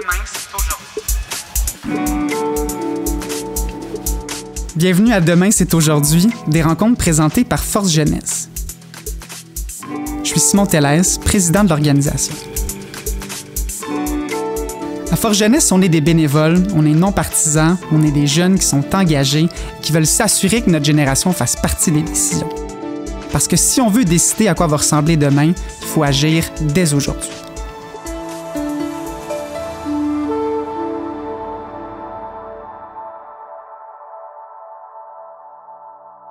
Demain, c'est aujourd'hui. Bienvenue à Demain, c'est aujourd'hui, des rencontres présentées par Force Jeunesse. Je suis Simon Tellez, président de l'organisation. À Force Jeunesse, on est des bénévoles, on est non-partisans, on est des jeunes qui sont engagés, qui veulent s'assurer que notre génération fasse partie des décisions. Parce que si on veut décider à quoi va ressembler demain, il faut agir dès aujourd'hui.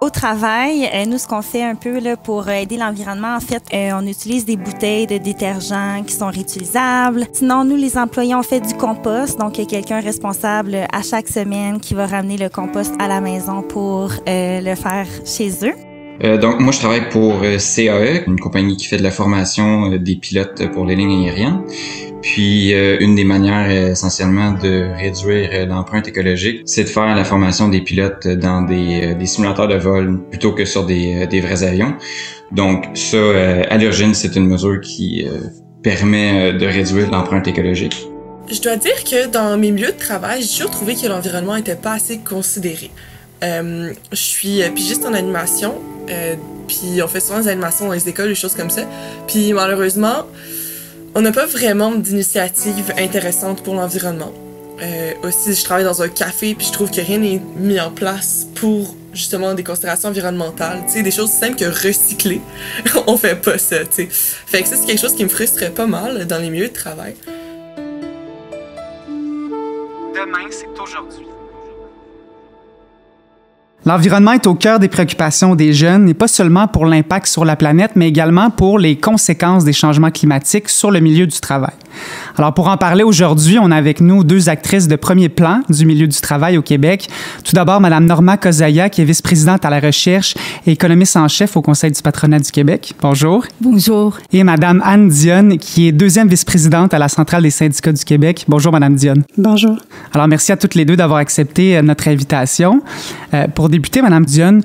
Au travail, nous, ce qu'on fait un peu là, pour aider l'environnement, en fait, on utilise des bouteilles de détergent qui sont réutilisables. Sinon, nous, les employés, on fait du compost. Donc, il y a quelqu'un responsable à chaque semaine qui va ramener le compost à la maison pour le faire chez eux. Donc, moi, je travaille pour CAE, une compagnie qui fait de la formation des pilotes pour les lignes aériennes. Puis, une des manières essentiellement de réduire l'empreinte écologique, c'est de faire la formation des pilotes dans des simulateurs de vol plutôt que sur des vrais avions. Donc, ça, à l'origine, c'est une mesure qui permet de réduire l'empreinte écologique. Je dois dire que dans mes milieux de travail, j'ai toujours trouvé que l'environnement n'était pas assez considéré. Je suis pigiste en animation, puis on fait souvent des animations dans les écoles, des choses comme ça. Puis malheureusement, on n'a pas vraiment d'initiative intéressante pour l'environnement. Aussi, je travaille dans un café, puis je trouve que rien n'est mis en place pour justement des considérations environnementales. Tu sais, des choses simples que recycler. On fait pas ça, tu sais. Fait que ça, c'est quelque chose qui me frustre pas mal dans les milieux de travail. Demain, c'est aujourd'hui. L'environnement est au cœur des préoccupations des jeunes, et pas seulement pour l'impact sur la planète, mais également pour les conséquences des changements climatiques sur le milieu du travail. Alors, pour en parler aujourd'hui, on a avec nous deux actrices de premier plan du milieu du travail au Québec. Tout d'abord, Mme Norma Kozaya, qui est vice-présidente à la recherche et économiste en chef au Conseil du patronat du Québec. Bonjour. Bonjour. Et Mme Anne Dionne, qui est deuxième vice-présidente à la Centrale des syndicats du Québec. Bonjour, Mme Dionne. Bonjour. Alors, merci à toutes les deux d'avoir accepté notre invitation. Pour débuter, Mme Dionne,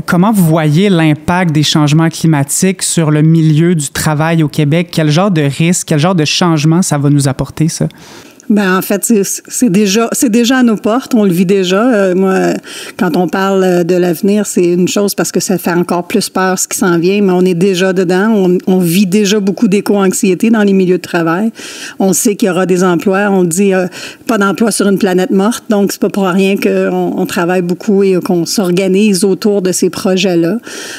comment vous voyez l'impact des changements climatiques sur le milieu du travail au Québec? Quel genre de risque, quel genre de changement ça va nous apporter, ça? Ben en fait, c'est déjà à nos portes, on le vit déjà. Moi, quand on parle de l'avenir, c'est une chose parce que ça fait encore plus peur ce qui s'en vient, mais on est déjà dedans. On vit déjà beaucoup d'éco-anxiété dans les milieux de travail. On sait qu'il y aura des emplois. On dit pas d'emploi sur une planète morte, donc c'est pas pour rien qu'on travaille beaucoup et qu'on s'organise autour de ces projets-là.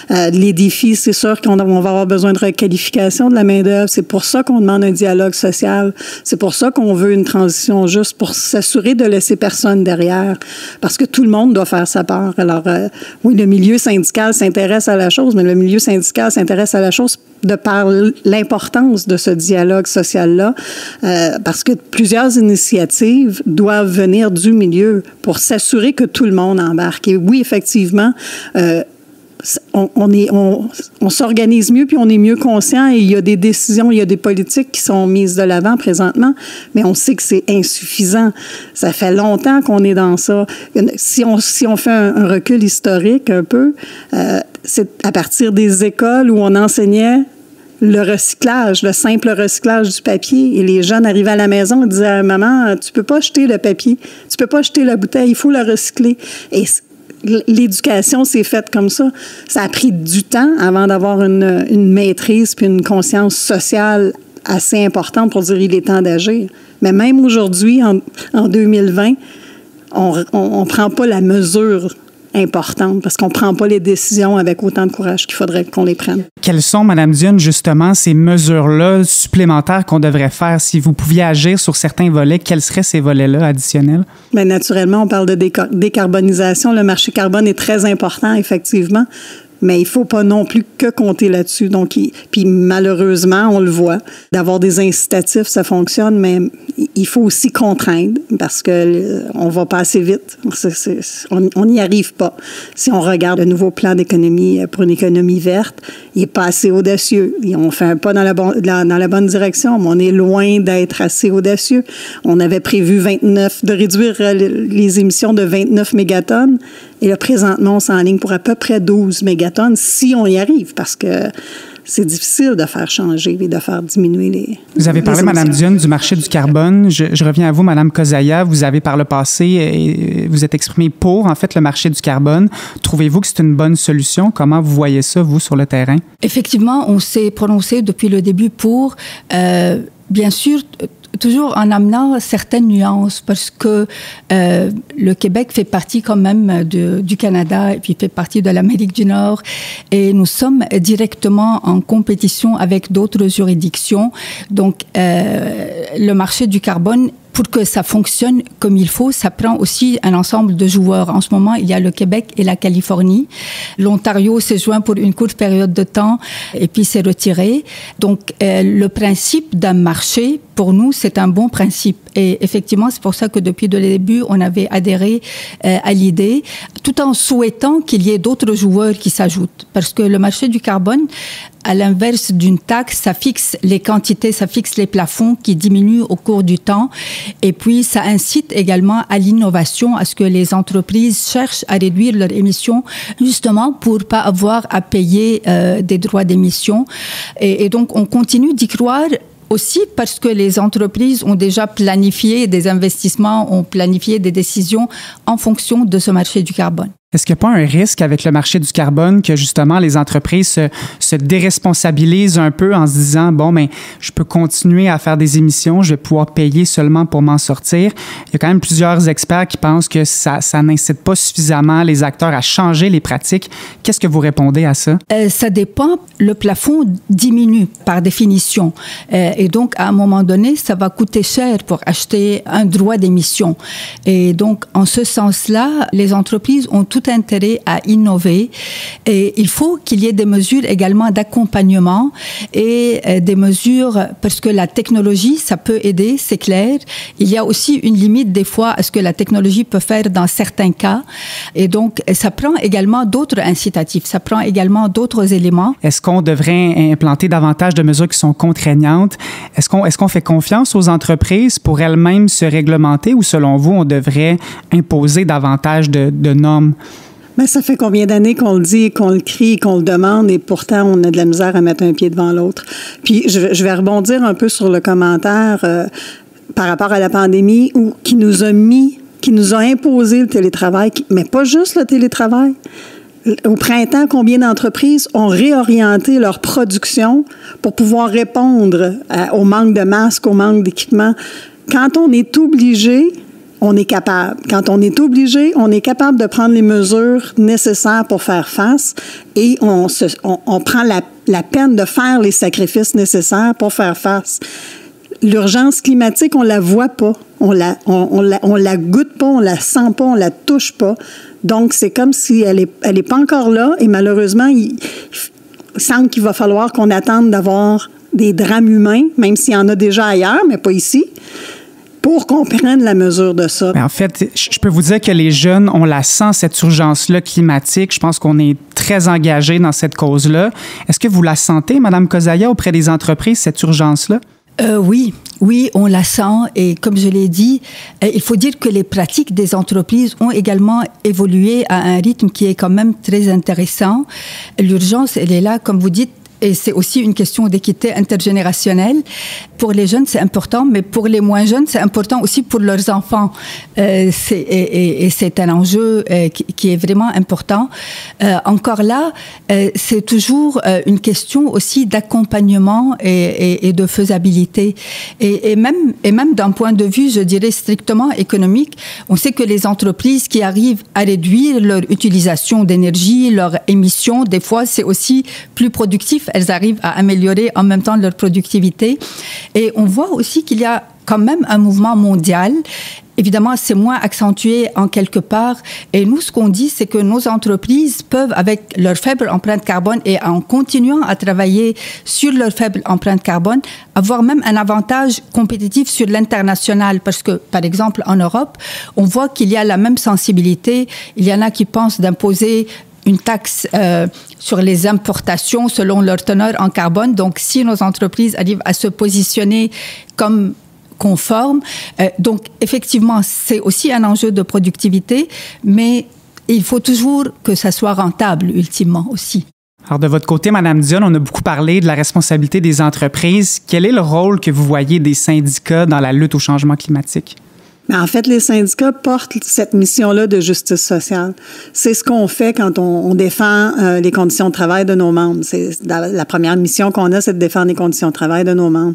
Les défis, c'est sûr qu'on va avoir besoin de requalification de la main-d'œuvre. C'est pour ça qu'on demande un dialogue social. C'est pour ça qu'on veut une transition juste pour s'assurer de laisser personne derrière, parce que tout le monde doit faire sa part. Alors, oui, le milieu syndical s'intéresse à la chose, mais le milieu syndical s'intéresse à la chose de par l'importance de ce dialogue social-là, parce que plusieurs initiatives doivent venir du milieu pour s'assurer que tout le monde embarque. Et oui, effectivement, on s'organise mieux puis on est mieux conscient et il y a des décisions, il y a des politiques qui sont mises de l'avant présentement, mais on sait que c'est insuffisant. Ça fait longtemps qu'on est dans ça. Si on fait un recul historique un peu, c'est à partir des écoles où on enseignait le recyclage, le simple recyclage du papier. Et les jeunes arrivaient à la maison et disaient à maman, tu peux pas jeter le papier, tu peux pas jeter la bouteille, il faut le recycler. Et l'éducation s'est faite comme ça. Ça a pris du temps avant d'avoir une maîtrise puis une conscience sociale assez importante pour dire il est temps d'agir. Mais même aujourd'hui, en 2020, on prend pas la mesure importante parce qu'on prend pas les décisions avec autant de courage qu'il faudrait qu'on les prenne. Quelles sont, Mme Dionne, justement, ces mesures-là supplémentaires qu'on devrait faire? Si vous pouviez agir sur certains volets, quels seraient ces volets-là additionnels? Bien, naturellement, on parle de décarbonisation. Le marché carbone est très important, effectivement. Mais il faut pas non plus que compter là-dessus. Donc, puis malheureusement, on le voit, d'avoir des incitatifs, ça fonctionne, mais il faut aussi contraindre parce que on va pas assez vite. On n'y arrive pas. Si on regarde le nouveau plan d'économie pour une économie verte, il est pas assez audacieux. On fait un pas dans la bonne direction, mais on est loin d'être assez audacieux. On avait prévu de réduire les émissions de 29 mégatonnes. Et là, présentement, on s'enligne pour à peu près 12 mégatonnes si on y arrive, parce que c'est difficile de faire changer et de faire diminuer les. Vous avez parlé, Mme Dionne, du marché du carbone. Je reviens à vous, Mme Kozaya. Vous avez par le passé, vous êtes exprimée pour, en fait, le marché du carbone. Trouvez-vous que c'est une bonne solution? Comment vous voyez ça, vous, sur le terrain? Effectivement, on s'est prononcé depuis le début pour, bien sûr, toujours en amenant certaines nuances, parce que le Québec fait partie quand même du Canada et puis fait partie de l'Amérique du Nord, et nous sommes directement en compétition avec d'autres juridictions. Donc, le marché du carbone, pour que ça fonctionne comme il faut, ça prend aussi un ensemble de joueurs. En ce moment, il y a le Québec et la Californie. L'Ontario s'est joint pour une courte période de temps et puis s'est retiré. Donc, le principe d'un marché, pour nous, c'est un bon principe. Et effectivement, c'est pour ça que depuis le début, on avait adhéré à l'idée, tout en souhaitant qu'il y ait d'autres joueurs qui s'ajoutent. Parce que le marché du carbone, à l'inverse d'une taxe, ça fixe les quantités, ça fixe les plafonds qui diminuent au cours du temps. Et puis, ça incite également à l'innovation, à ce que les entreprises cherchent à réduire leurs émissions, justement pour pas avoir à payer des droits d'émission. Et donc, on continue d'y croire aussi parce que les entreprises ont déjà planifié des investissements, ont planifié des décisions en fonction de ce marché du carbone. Est-ce qu'il n'y a pas un risque avec le marché du carbone que justement les entreprises se déresponsabilisent un peu en se disant, bon, mais je peux continuer à faire des émissions, je vais pouvoir payer seulement pour m'en sortir? Il y a quand même plusieurs experts qui pensent que ça n'incite pas suffisamment les acteurs à changer les pratiques. Qu'est-ce que vous répondez à ça? Ça dépend. Le plafond diminue par définition. Et donc, à un moment donné, ça va coûter cher pour acheter un droit d'émission. Et donc, en ce sens-là, les entreprises ont tout intérêt à innover, et il faut qu'il y ait des mesures également d'accompagnement et des mesures, parce que la technologie, ça peut aider, c'est clair. Il y a aussi une limite des fois à ce que la technologie peut faire dans certains cas, et donc ça prend également d'autres incitatifs, ça prend également d'autres éléments. Est-ce qu'on devrait implanter davantage de mesures qui sont contraignantes? Est-ce qu'on fait confiance aux entreprises pour elles-mêmes se réglementer, ou selon vous, on devrait imposer davantage de normes? Mais ça fait combien d'années qu'on le dit, qu'on le crie, qu'on le demande, et pourtant on a de la misère à mettre un pied devant l'autre. Puis je vais rebondir un peu sur le commentaire par rapport à la pandémie, qui nous a imposé le télétravail, mais pas juste le télétravail. Au printemps, combien d'entreprises ont réorienté leur production pour pouvoir répondre au manque de masques, au manque d'équipements? Quand on est obligé, on est capable. Quand on est obligé, on est capable de prendre les mesures nécessaires pour faire face, et on prend la peine de faire les sacrifices nécessaires pour faire face. L'urgence climatique, on la voit pas, on la goûte pas, on la sent pas, on la touche pas. Donc, c'est comme si elle est pas encore là, et malheureusement, il semble qu'il va falloir qu'on attende d'avoir des drames humains, même s'il y en a déjà ailleurs, mais pas ici, pour qu'on prenne la mesure de ça. Mais en fait, je peux vous dire que les jeunes, on la sent, cette urgence-là climatique. Je pense qu'on est très engagés dans cette cause-là. Est-ce que vous la sentez, Mme Kozaya, auprès des entreprises, cette urgence-là? Oui, on la sent, et comme je l'ai dit, il faut dire que les pratiques des entreprises ont également évolué à un rythme qui est quand même très intéressant. L'urgence, elle est là, comme vous dites, et c'est aussi une question d'équité intergénérationnelle. Pour les jeunes, c'est important, mais pour les moins jeunes, c'est important aussi pour leurs enfants. C'est un enjeu qui est vraiment important. Encore là, c'est toujours une question aussi d'accompagnement et de faisabilité. Et même d'un point de vue, je dirais, strictement économique, on sait que les entreprises qui arrivent à réduire leur utilisation d'énergie, leur émission, des fois, c'est aussi plus productif. Elles arrivent à améliorer en même temps leur productivité. Et on voit aussi qu'il y a quand même un mouvement mondial. Évidemment, c'est moins accentué en quelque part. Et nous, ce qu'on dit, c'est que nos entreprises peuvent, avec leur faible empreinte carbone et en continuant à travailler sur leur faible empreinte carbone, avoir même un avantage compétitif sur l'international. Parce que, par exemple, en Europe, on voit qu'il y a la même sensibilité. Il y en a qui pensent d'imposer une taxe sur les importations selon leur teneur en carbone. Donc, si nos entreprises arrivent à se positionner comme conformes, donc effectivement, c'est aussi un enjeu de productivité, mais il faut toujours que ça soit rentable, ultimement aussi. Alors, de votre côté, Mme Dionne, on a beaucoup parlé de la responsabilité des entreprises. Quel est le rôle que vous voyez des syndicats dans la lutte au changement climatique? Mais en fait, les syndicats portent cette mission-là de justice sociale. C'est ce qu'on fait quand on défend les conditions de travail de nos membres. C'est la première mission qu'on a, c'est de défendre les conditions de travail de nos membres.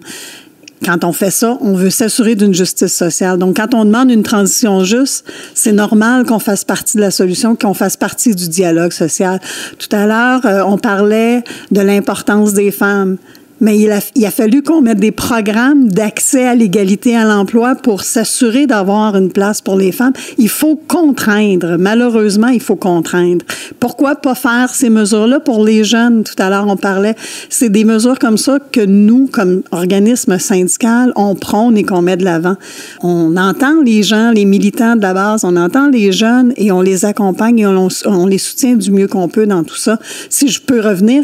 Quand on fait ça, on veut s'assurer d'une justice sociale. Donc, quand on demande une transition juste, c'est normal qu'on fasse partie de la solution, qu'on fasse partie du dialogue social. Tout à l'heure, on parlait de l'importance des femmes. Mais il a fallu qu'on mette des programmes d'accès à l'égalité à l'emploi pour s'assurer d'avoir une place pour les femmes. Il faut contraindre. Malheureusement, il faut contraindre. Pourquoi pas faire ces mesures-là pour les jeunes? Tout à l'heure, on parlait. C'est des mesures comme ça que nous, comme organisme syndical, on prône et qu'on met de l'avant. On entend les gens, les militants de la base, on entend les jeunes et on les accompagne et on les soutient du mieux qu'on peut dans tout ça. Si je peux revenir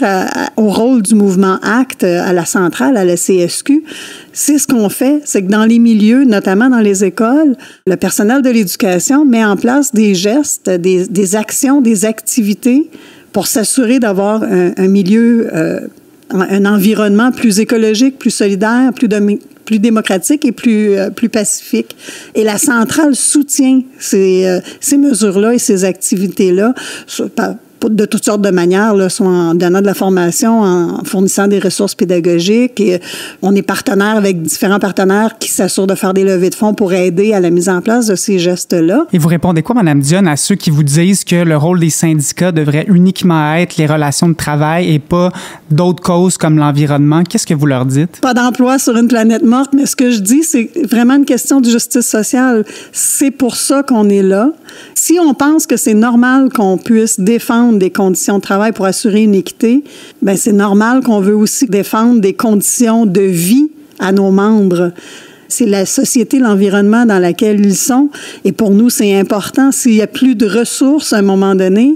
au rôle du mouvement ACT, à la centrale, à la CSQ, c'est ce qu'on fait, c'est que dans les milieux, notamment dans les écoles, le personnel de l'éducation met en place des gestes, des actions, des activités pour s'assurer d'avoir un milieu, un environnement plus écologique, plus solidaire, plus démocratique et plus pacifique. Et la centrale soutient ces mesures-là et ces activités-là de toutes sortes de manières, là, soit en donnant de la formation, en fournissant des ressources pédagogiques. Et on est partenaire avec différents partenaires qui s'assurent de faire des levées de fonds pour aider à la mise en place de ces gestes-là. Et vous répondez quoi, Mme Dionne, à ceux qui vous disent que le rôle des syndicats devrait uniquement être les relations de travail et pas d'autres causes comme l'environnement? Qu'est-ce que vous leur dites? Pas d'emploi sur une planète morte, mais ce que je dis, c'est vraiment une question de justice sociale. C'est pour ça qu'on est là. Si on pense que c'est normal qu'on puisse défendre des conditions de travail pour assurer une équité, bien, c'est normal qu'on veut aussi défendre des conditions de vie à nos membres. C'est la société, l'environnement dans laquelle ils sont. Et pour nous, c'est important. S'il n'y a plus de ressources à un moment donné,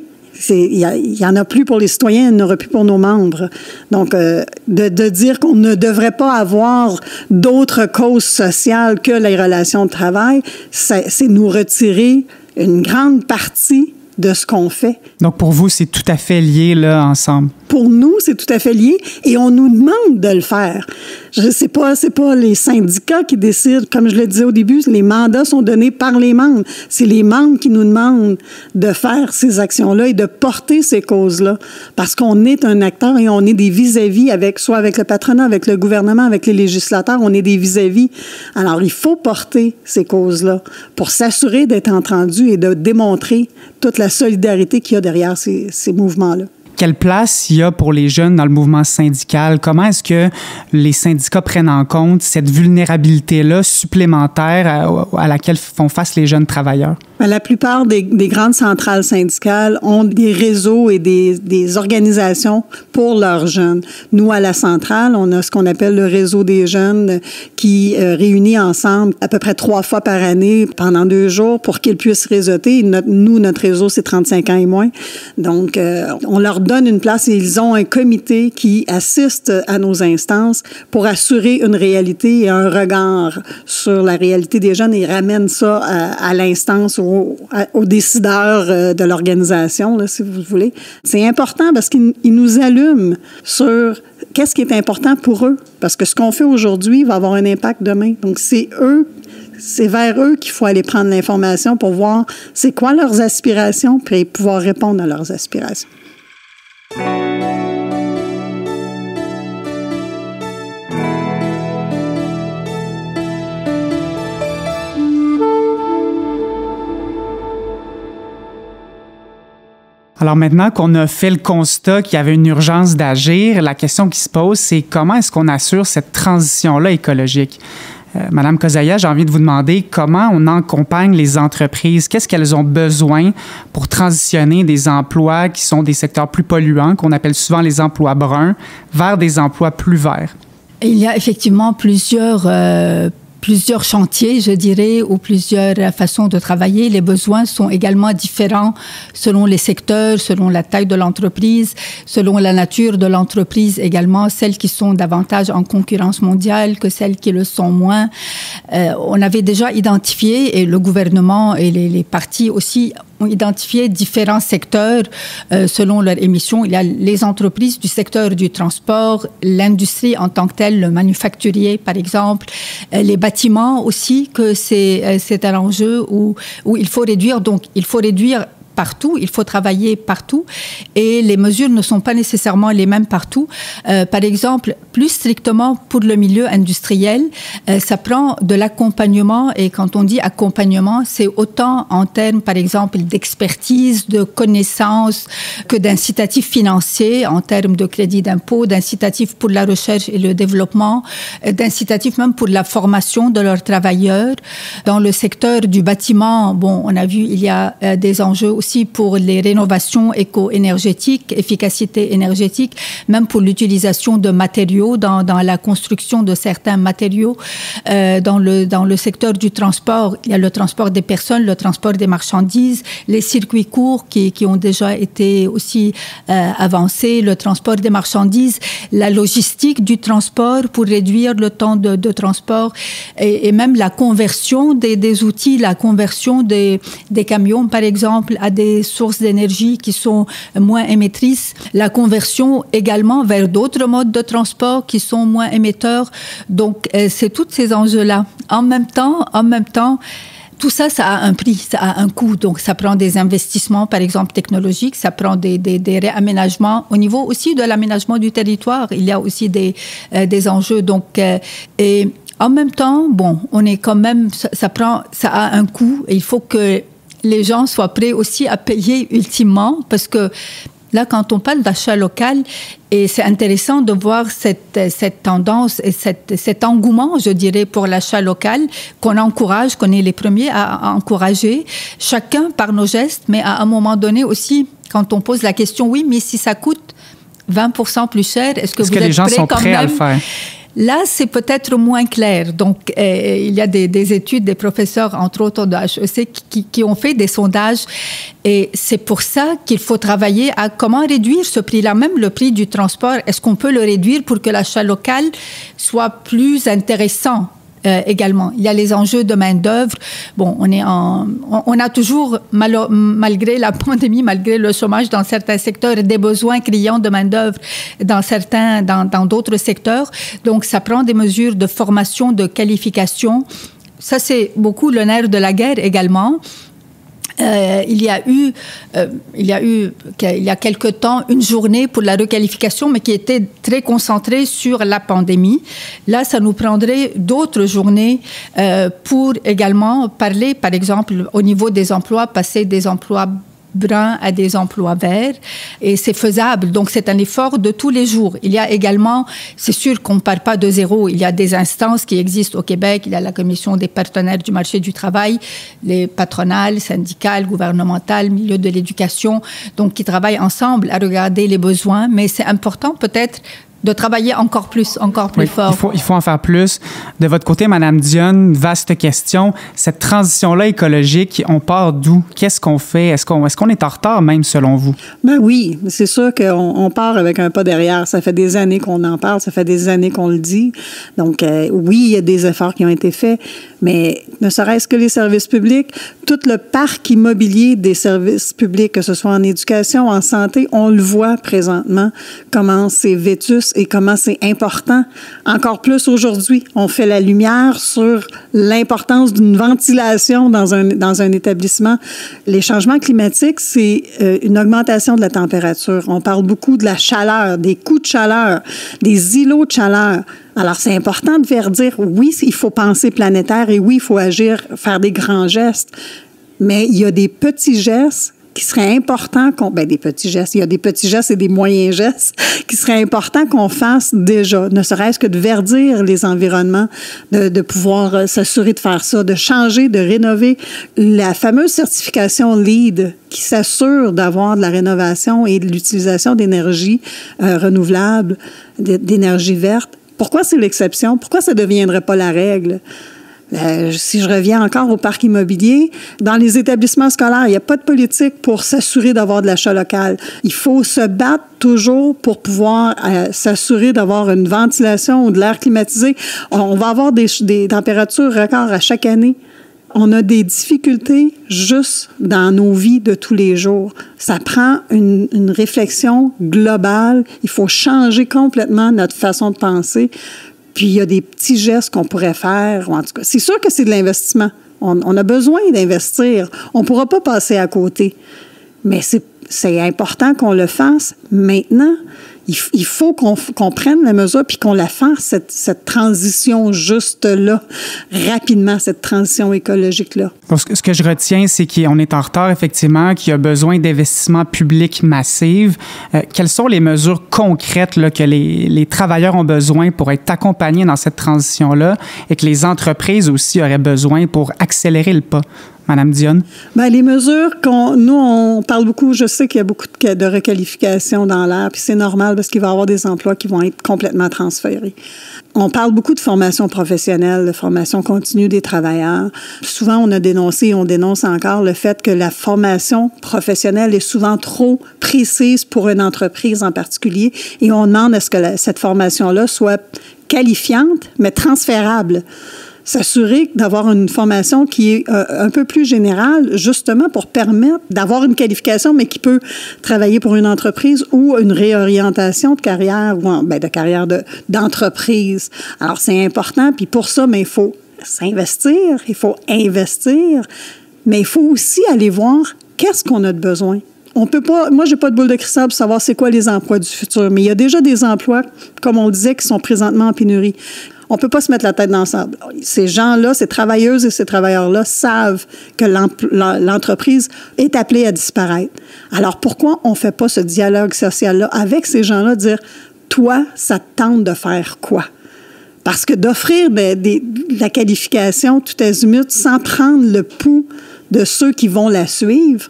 il y en a plus pour les citoyens, il n'y en aura plus pour nos membres. Donc, de dire qu'on ne devrait pas avoir d'autres causes sociales que les relations de travail, c'est nous retirer une grande partie de ce qu'on fait. Donc, pour vous, c'est tout à fait lié, là, ensemble? Pour nous, c'est tout à fait lié et on nous demande de le faire. C'est pas les syndicats qui décident. Comme je le disais au début, les mandats sont donnés par les membres. C'est les membres qui nous demandent de faire ces actions-là et de porter ces causes-là. Parce qu'on est un acteur et on est des vis-à-vis soit avec le patronat, avec le gouvernement, avec les législateurs, on est des vis-à-vis. Alors, il faut porter ces causes-là pour s'assurer d'être entendu et de démontrer toute la solidarité qu'il y a derrière ces mouvements-là. Quelle place il y a pour les jeunes dans le mouvement syndical? Comment est-ce que les syndicats prennent en compte cette vulnérabilité-là supplémentaire à laquelle font face les jeunes travailleurs? La plupart des grandes centrales syndicales ont des réseaux et des organisations pour leurs jeunes. Nous, à la centrale, on a ce qu'on appelle le réseau des jeunes qui réunit ensemble à peu près 3 fois par année pendant 2 jours pour qu'ils puissent réseauter. Notre réseau, c'est 35 ans et moins. Donc, on leur donne une place et ils ont un comité qui assiste à nos instances pour assurer une réalité et un regard sur la réalité des jeunes et ramène ça à l'instance, aux décideurs de l'organisation, là, si vous voulez. C'est important parce qu'ils nous allument sur qu'est-ce qui est important pour eux. Parce que ce qu'on fait aujourd'hui va avoir un impact demain. Donc, c'est vers eux qu'il faut aller prendre l'information pour voir c'est quoi leurs aspirations puis pouvoir répondre à leurs aspirations. Alors maintenant qu'on a fait le constat qu'il y avait une urgence d'agir, la question qui se pose, c'est comment est-ce qu'on assure cette transition-là écologique? Madame Kozaya, j'ai envie de vous demander comment on accompagne les entreprises. Qu'est-ce qu'elles ont besoin pour transitionner des emplois qui sont des secteurs plus polluants, qu'on appelle souvent les emplois bruns, vers des emplois plus verts? Il y a effectivement plusieurs chantiers, je dirais, ou plusieurs façons de travailler. Les besoins sont également différents selon les secteurs, selon la taille de l'entreprise, selon la nature de l'entreprise également, celles qui sont davantage en concurrence mondiale que celles qui le sont moins. On avait déjà identifié, et le gouvernement et les partis aussi ont identifié différents secteurs selon leur émission. Il y a les entreprises du secteur du transport, l'industrie en tant que telle, le manufacturier par exemple, les bâtiments aussi, que c'est un enjeu où il faut réduire. Donc, il faut réduire partout, il faut travailler partout et les mesures ne sont pas nécessairement les mêmes partout. Par exemple, plus strictement pour le milieu industriel, ça prend de l'accompagnement et quand on dit accompagnement, c'est autant en termes, par exemple, d'expertise, de connaissances que d'incitatifs financiers en termes de crédit d'impôt, d'incitatifs pour la recherche et le développement, d'incitatifs même pour la formation de leurs travailleurs. Dans le secteur du bâtiment, bon, on a vu, il y a des enjeux aussi pour les rénovations éco-énergétiques, efficacité énergétique, même pour l'utilisation de matériaux dans la construction de certains matériaux. Dans le secteur du transport, il y a le transport des personnes, le transport des marchandises, les circuits courts qui ont déjà été aussi avancés, le transport des marchandises, la logistique du transport pour réduire le temps de transport et même la conversion des outils, la conversion des camions, par exemple, à des sources d'énergie qui sont moins émettrices, la conversion également vers d'autres modes de transport qui sont moins émetteurs. Donc, c'est tous ces enjeux-là. En même temps, tout ça, ça a un prix, ça a un coût. Donc, ça prend des investissements, par exemple, technologiques, ça prend des réaménagements. Au niveau aussi de l'aménagement du territoire, il y a aussi des enjeux. Donc, et en même temps, bon, on est quand même, ça a un coût et il faut que les gens soient prêts aussi à payer ultimement parce que là, quand on parle d'achat local, et c'est intéressant de voir cette tendance et cet engouement, je dirais, pour l'achat local qu'on encourage, qu'on est les premiers à encourager, chacun par nos gestes, mais à un moment donné aussi, quand on pose la question, oui, mais si ça coûte 20% plus cher, est-ce que les gens sont prêts à le faire? Là, c'est peut-être moins clair. Donc, il y a des études, des professeurs, entre autres de HEC, qui ont fait des sondages. Et c'est pour ça qu'il faut travailler à comment réduire ce prix-là. Même le prix du transport, est-ce qu'on peut le réduire pour que l'achat local soit plus intéressant? Également. Il y a les enjeux de main-d'œuvre. Bon, on a toujours, malgré la pandémie, malgré le chômage dans certains secteurs, des besoins criants de main-d'œuvre dans d'autres secteurs. Donc, ça prend des mesures de formation, de qualification. Ça, c'est beaucoup le nerf de la guerre également. Il y a quelque temps une journée pour la requalification, mais qui était très concentrée sur la pandémie. Là, ça nous prendrait d'autres journées pour également parler, par exemple, au niveau des emplois, passer des emplois bruns à des emplois verts et c'est faisable. Donc, c'est un effort de tous les jours. Il y a également, c'est sûr qu'on ne part pas de zéro. Il y a des instances qui existent au Québec. Il y a la Commission des partenaires du marché du travail, les patronales, syndicales, gouvernementales, milieu de l'éducation, donc qui travaillent ensemble à regarder les besoins. Mais c'est important peut-être de travailler encore plus fort. Il faut en faire plus. De votre côté, Madame Dionne, vaste question. Cette transition-là écologique, on part d'où? Qu'est-ce qu'on fait? Est-ce qu'on est en retard même, selon vous? Ben oui, c'est sûr qu'on part avec un pas derrière. Ça fait des années qu'on en parle, ça fait des années qu'on le dit. Donc, oui, il y a des efforts qui ont été faits, mais ne serait-ce que les services publics, tout le parc immobilier des services publics, que ce soit en éducation, en santé, on le voit présentement, comment c'est vétus et comment c'est important. Encore plus aujourd'hui, on fait la lumière sur l'importance d'une ventilation dans un établissement. Les changements climatiques, c'est une augmentation de la température. On parle beaucoup de la chaleur, des coups de chaleur, des îlots de chaleur. Alors, c'est important de faire dire, oui, il faut penser planétaire et oui, il faut agir, faire des grands gestes. Mais il y a des petits gestes qui serait important des petits gestes, il y a des petits gestes et des moyens gestes qui serait important qu'on fasse déjà, ne serait-ce que de verdir les environnements, de pouvoir s'assurer de faire ça, de changer, de rénover. La fameuse certification LEED qui s'assure d'avoir de la rénovation et de l'utilisation d'énergie renouvelable, d'énergie verte. Pourquoi c'est l'exception? Pourquoi ça ne deviendrait pas la règle? Si je reviens encore au parc immobilier, dans les établissements scolaires, il n'y a pas de politique pour s'assurer d'avoir de l'achat local. Il faut se battre toujours pour pouvoir s'assurer d'avoir une ventilation ou de l'air climatisé. On va avoir des températures records à chaque année. on a des difficultés juste dans nos vies de tous les jours. Ça prend une réflexion globale. Il faut changer complètement notre façon de penser. Puis il y a des petits gestes qu'on pourrait faire. En tout cas, c'est sûr que c'est de l'investissement. On a besoin d'investir. On ne pourra pas passer à côté. Mais c'est important qu'on le fasse maintenant. Il faut qu'on prenne la mesure puis qu'on la fasse, cette transition juste-là, rapidement, cette transition écologique-là. Donc, ce que je retiens, c'est qu'on est en retard, effectivement, qu'il y a besoin d'investissements publics massifs. Quelles sont les mesures concrètes là, que les travailleurs ont besoin pour être accompagnés dans cette transition-là et que les entreprises aussi auraient besoin pour accélérer le pas? Madame Dionne? Bien, les mesures nous, on parle beaucoup, je sais qu'il y a beaucoup de requalification dans l'air, puis c'est normal parce qu'il va y avoir des emplois qui vont être complètement transférés. On parle beaucoup de formation professionnelle, de formation continue des travailleurs. Souvent, on a dénoncé et on dénonce encore le fait que la formation professionnelle est souvent trop précise pour une entreprise en particulier et on demande à ce que cette formation-là soit qualifiante, mais transférable. S'assurer d'avoir une formation qui est un peu plus générale, justement pour permettre d'avoir une qualification, mais qui peut travailler pour une entreprise ou une réorientation de carrière, ou de carrière d'entreprise. Alors, c'est important, puis pour ça, il faut s'investir, il faut investir, mais il faut aussi aller voir qu'est-ce qu'on a de besoin. On peut pas, moi, j'ai pas de boule de cristal pour savoir c'est quoi les emplois du futur, mais il y a déjà des emplois, comme on le disait, qui sont présentement en pénurie. On ne peut pas se mettre la tête dans le sable. Ces gens-là, ces travailleuses et ces travailleurs-là savent que l'entreprise est appelée à disparaître. Alors, pourquoi on ne fait pas ce dialogue social-là avec ces gens-là, dire « Toi, ça te tente de faire quoi? » Parce que d'offrir la qualification tout azimut sans prendre le pouls de ceux qui vont la suivre,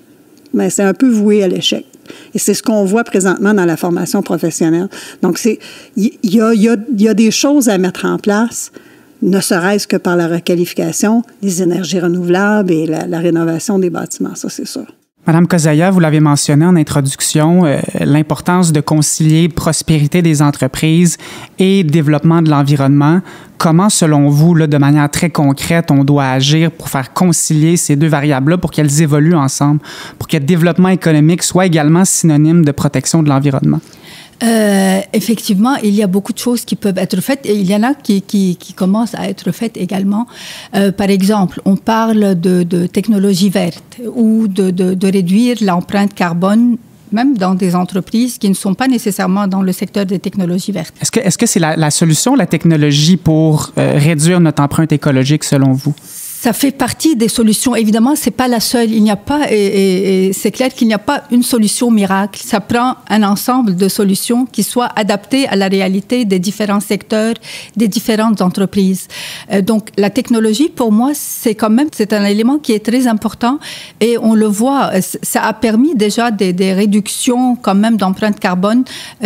bien, c'est un peu voué à l'échec. Et c'est ce qu'on voit présentement dans la formation professionnelle. Donc, il y a des choses à mettre en place, ne serait-ce que par la requalification, les énergies renouvelables et la rénovation des bâtiments, ça, c'est sûr. Madame Kozaya, vous l'avez mentionné en introduction, l'importance de concilier prospérité des entreprises et développement de l'environnement. Comment, selon vous, là, de manière très concrète, on doit agir pour faire concilier ces deux variables-là pour qu'elles évoluent ensemble, pour que le développement économique soit également synonyme de protection de l'environnement? Effectivement, il y a beaucoup de choses qui peuvent être faites et il y en a qui commencent à être faites également. Par exemple, on parle de technologie verte ou de réduire l'empreinte carbone même dans des entreprises qui ne sont pas nécessairement dans le secteur des technologies vertes. Est-ce que c'est la solution, la technologie, pour réduire notre empreinte écologique, selon vous? Ça fait partie des solutions. Évidemment, c'est pas la seule. Il n'y a pas, et c'est clair qu'il n'y a pas une solution miracle. Ça prend un ensemble de solutions qui soient adaptées à la réalité des différents secteurs, des différentes entreprises. Donc, la technologie, pour moi, c'est un élément qui est très important et on le voit. Ça a permis déjà des réductions quand même d'empreinte carbone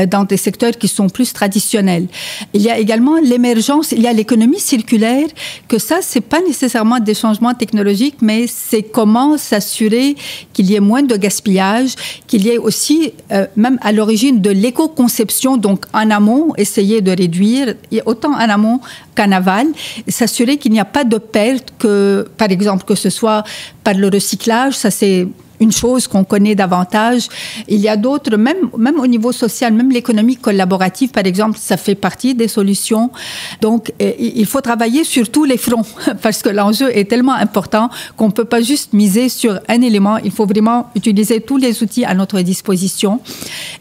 dans des secteurs qui sont plus traditionnels. Il y a également l'émergence, il y a l'économie circulaire, que ça, c'est pas nécessairement des changements technologiques, mais c'est comment s'assurer qu'il y ait moins de gaspillage, qu'il y ait aussi, même à l'origine de l'éco-conception, donc en amont, essayer de réduire, autant en amont qu'en aval, s'assurer qu'il n'y a pas de perte, que, par exemple, que ce soit par le recyclage, ça c'est une chose qu'on connaît davantage. Il y a d'autres, même au niveau social, même l'économie collaborative, par exemple, ça fait partie des solutions. Donc, il faut travailler sur tous les fronts parce que l'enjeu est tellement important qu'on ne peut pas juste miser sur un élément. Il faut vraiment utiliser tous les outils à notre disposition.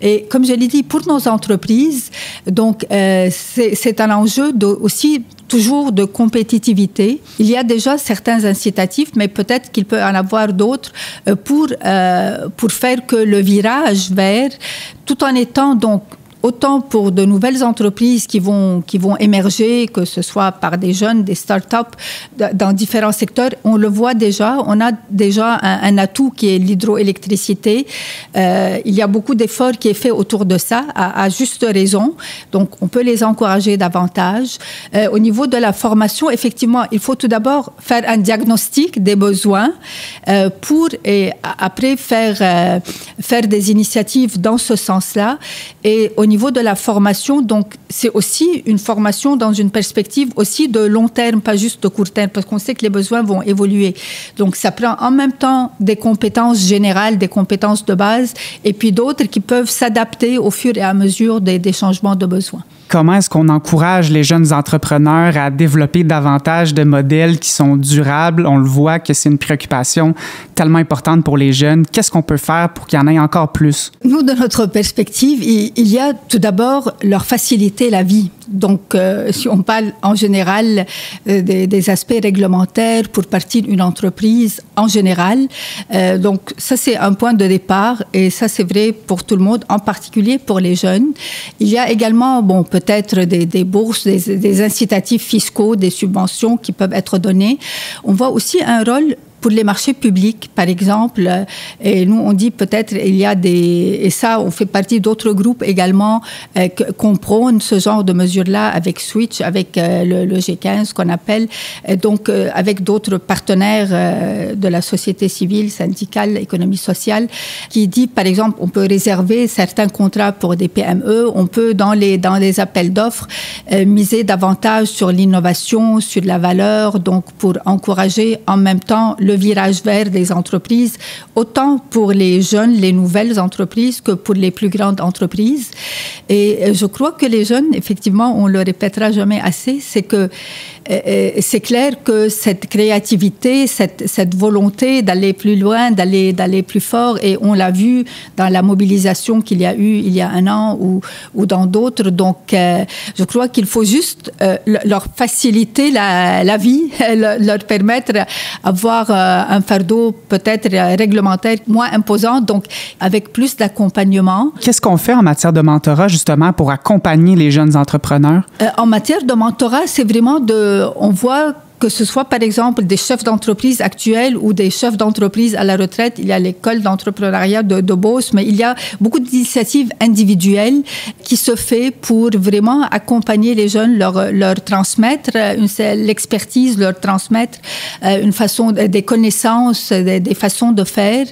Et comme je l'ai dit, pour nos entreprises, donc, c'est un enjeu aussi toujours de compétitivité. Il y a déjà certains incitatifs, mais peut-être qu'il peut en avoir d'autres pour faire que le virage vert, tout en étant donc autant pour de nouvelles entreprises qui vont émerger, que ce soit par des jeunes, des start-up dans différents secteurs, on le voit déjà. On a déjà un atout qui est l'hydroélectricité. Il y a beaucoup d'efforts qui est fait autour de ça, à juste raison. Donc, on peut les encourager davantage. Au niveau de la formation, effectivement, il faut tout d'abord faire un diagnostic des besoins pour et après faire des initiatives dans ce sens-là. Et au niveau de la formation, donc c'est aussi une formation dans une perspective aussi de long terme, pas juste de court terme, parce qu'on sait que les besoins vont évoluer. Donc ça prend en même temps des compétences générales, des compétences de base, et puis d'autres qui peuvent s'adapter au fur et à mesure des changements de besoins. Comment est-ce qu'on encourage les jeunes entrepreneurs à développer davantage de modèles qui sont durables? On le voit que c'est une préoccupation tellement importante pour les jeunes. Qu'est-ce qu'on peut faire pour qu'il y en ait encore plus? Nous, de notre perspective, il y a tout d'abord leur faciliter la vie. Donc, si on parle en général des aspects réglementaires pour partir d'une entreprise en général, donc ça c'est un point de départ et ça c'est vrai pour tout le monde, en particulier pour les jeunes. Il y a également, peut-être des bourses, des incitatifs fiscaux, des subventions qui peuvent être données. On voit aussi un rôle pour les marchés publics, par exemple, et nous, on dit peut-être il y a et ça, on fait partie d'autres groupes également qu'on prône ce genre de mesures-là avec Switch, avec le G15 qu'on appelle, donc avec d'autres partenaires de la société civile, syndicale, économie sociale, qui dit, par exemple, on peut réserver certains contrats pour des PME, on peut, dans les appels d'offres, miser davantage sur l'innovation, sur la valeur, donc pour encourager en même temps le virage vert des entreprises, autant pour les jeunes, les nouvelles entreprises, que pour les plus grandes entreprises. Et je crois que les jeunes, effectivement, on le répétera jamais assez, c'est que c'est clair que cette créativité, cette volonté d'aller plus loin, d'aller plus fort, et on l'a vu dans la mobilisation qu'il y a eu il y a un an ou dans d'autres. Donc, je crois qu'il faut juste leur faciliter la vie, leur permettre d'avoir un fardeau peut-être réglementaire moins imposant, donc avec plus d'accompagnement. Qu'est-ce qu'on fait en matière de mentorat, justement, pour accompagner les jeunes entrepreneurs? En matière de mentorat, c'est vraiment on voit que ce soit, par exemple, des chefs d'entreprise actuels ou des chefs d'entreprise à la retraite. Il y a l'école d'entrepreneuriat de Beauce, mais il y a beaucoup d'initiatives individuelles qui se fait pour vraiment accompagner les jeunes, leur transmettre l'expertise, leur transmettre une façon, des connaissances, des façons de faire.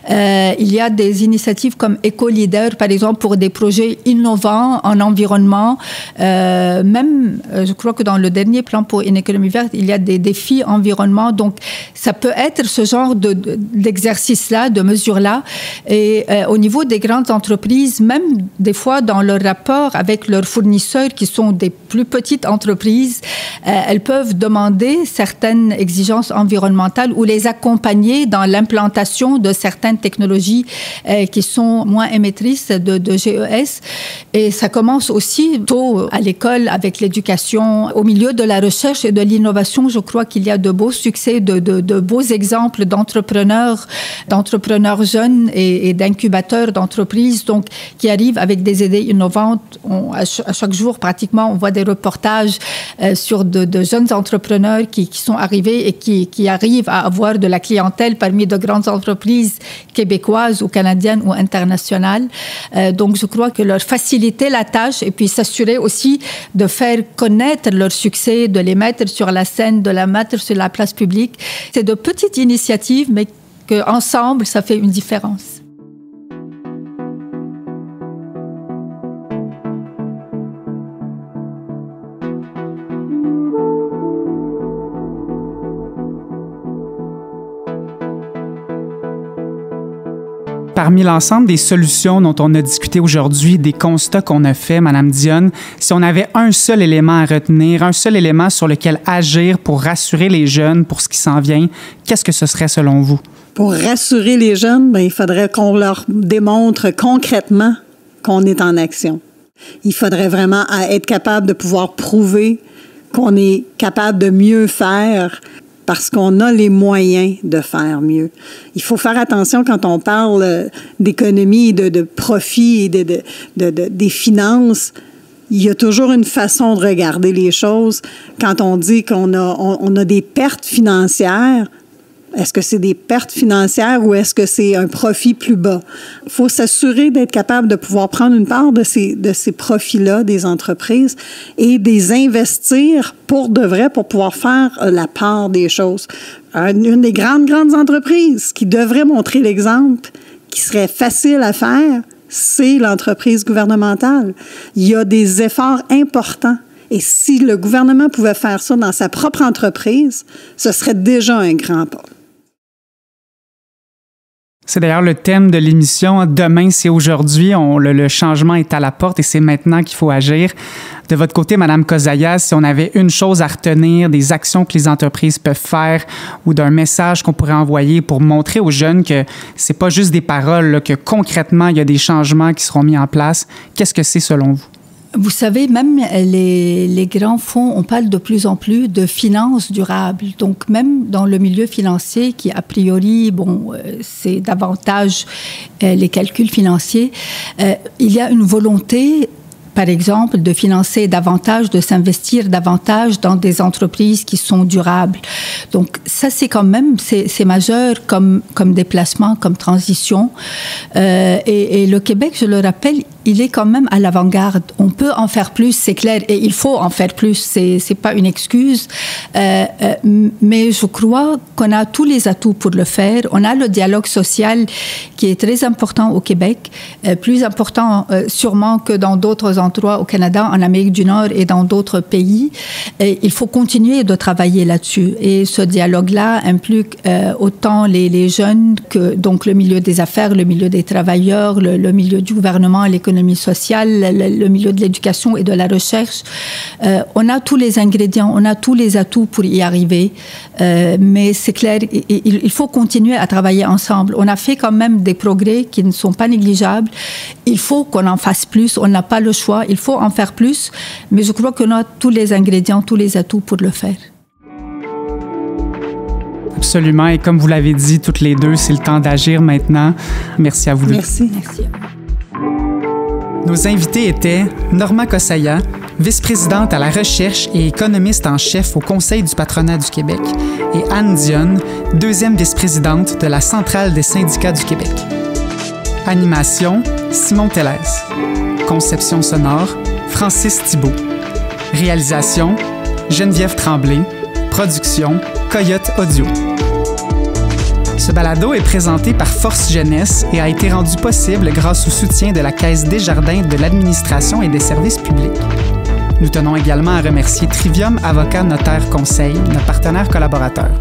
Il y a des initiatives comme Éco-Leader, par exemple, pour des projets innovants en environnement. Même, je crois que dans le dernier plan pour une économie verte, il y a des défis environnement. Donc, ça peut être ce genre d'exercice-là, de mesures-là. Et au niveau des grandes entreprises, même des fois dans leur rapport avec leurs fournisseurs qui sont des plus petites entreprises, elles peuvent demander certaines exigences environnementales ou les accompagner dans l'implantation de certaines technologies qui sont moins émettrices de GES. Et ça commence aussi tôt à l'école avec l'éducation. Au milieu de la recherche et de l'innovation, je crois qu'il y a de beaux succès, de beaux exemples d'entrepreneurs jeunes et d'incubateurs d'entreprises, donc qui arrivent avec des idées innovantes. À chaque jour, pratiquement, on voit des reportages sur de jeunes entrepreneurs qui sont arrivés et qui arrivent à avoir de la clientèle parmi de grandes entreprises québécoises ou canadiennes ou internationales. Donc, je crois que leur faciliter la tâche et puis s'assurer aussi de faire connaître leur succès, de les mettre sur la scène, de la mettre sur la place publique. C'est de petites initiatives, mais qu'ensemble, ça fait une différence. Parmi l'ensemble des solutions dont on a discuté aujourd'hui, des constats qu'on a faits, Mme Dionne, si on avait un seul élément à retenir, un seul élément sur lequel agir pour rassurer les jeunes pour ce qui s'en vient, qu'est-ce que ce serait selon vous? Pour rassurer les jeunes, il faudrait qu'on leur démontre concrètement qu'on est en action. Il faudrait vraiment être capable de pouvoir prouver qu'on est capable de mieux faire parce qu'on a les moyens de faire mieux. Il faut faire attention quand on parle d'économie, de profit et des finances. Il y a toujours une façon de regarder les choses. Quand on dit qu'on a des pertes financières, est-ce que c'est des pertes financières ou est-ce que c'est un profit plus bas? Il faut s'assurer d'être capable de pouvoir prendre une part de ces profits-là des entreprises et des investir pour de vrai, pour pouvoir faire la part des choses. Une des grandes entreprises qui devrait montrer l'exemple, qui serait facile à faire, c'est l'entreprise gouvernementale. Il y a des efforts importants. Et si le gouvernement pouvait faire ça dans sa propre entreprise, ce serait déjà un grand pas. C'est d'ailleurs le thème de l'émission. Demain, c'est aujourd'hui. Le changement est à la porte et c'est maintenant qu'il faut agir. De votre côté, Mme Kozaya, si on avait une chose à retenir des actions que les entreprises peuvent faire ou d'un message qu'on pourrait envoyer pour montrer aux jeunes que c'est pas juste des paroles, là, que concrètement, il y a des changements qui seront mis en place, qu'est-ce que c'est selon vous? Vous savez, même les grands fonds, on parle de plus en plus de finances durables. Donc, même dans le milieu financier, qui a priori, c'est davantage les calculs financiers, il y a une volonté, par exemple, de financer davantage, de s'investir davantage dans des entreprises qui sont durables. Donc, ça, c'est quand même, c'est majeur comme déplacement, comme transition. Et le Québec, je le rappelle, il est quand même à l'avant-garde. On peut en faire plus, c'est clair, et il faut en faire plus. C'est pas une excuse, mais je crois qu'on a tous les atouts pour le faire. On a le dialogue social qui est très important au Québec, plus important sûrement que dans d'autres endroits au Canada, en Amérique du Nord et dans d'autres pays. Et il faut continuer de travailler là-dessus. Et ce dialogue-là implique autant les jeunes que donc le milieu des affaires, le milieu des travailleurs, le milieu du gouvernement, l'économie sociale, le milieu de l'éducation et de la recherche. On a tous les ingrédients, on a tous les atouts pour y arriver, mais c'est clair, il faut continuer à travailler ensemble. On a fait quand même des progrès qui ne sont pas négligeables. Il faut qu'on en fasse plus, on n'a pas le choix, il faut en faire plus, mais je crois qu'on a tous les ingrédients, tous les atouts pour le faire. Absolument, et comme vous l'avez dit toutes les deux, c'est le temps d'agir maintenant. Merci à vous deux. Merci. Merci. Nos invités étaient Norma Kozaya, vice-présidente à la recherche et économiste en chef au Conseil du patronat du Québec, et Anne Dionne, deuxième vice-présidente de la Centrale des syndicats du Québec. Animation, Simon Tellez. Conception sonore, Francis Thibault. Réalisation, Geneviève Tremblay. Production, Coyote Audio. Ce balado est présenté par Force Jeunesse et a été rendu possible grâce au soutien de la Caisse Desjardins de l'administration et des services publics. Nous tenons également à remercier Trivium Avocats Notaires Conseil, notre partenaire collaborateur.